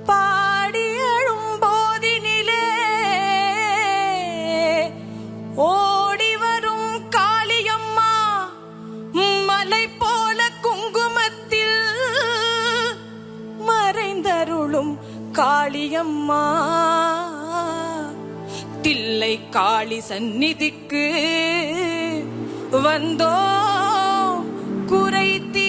பாடி எழும்போதினிலே ஓடி வரும் காளியம்மா மலை போல குங்குமத்தில் மறைந்தருளும் காளியம்மா தில்லை காளி சந்நிதிக்கு வந்தோ குறைத்தி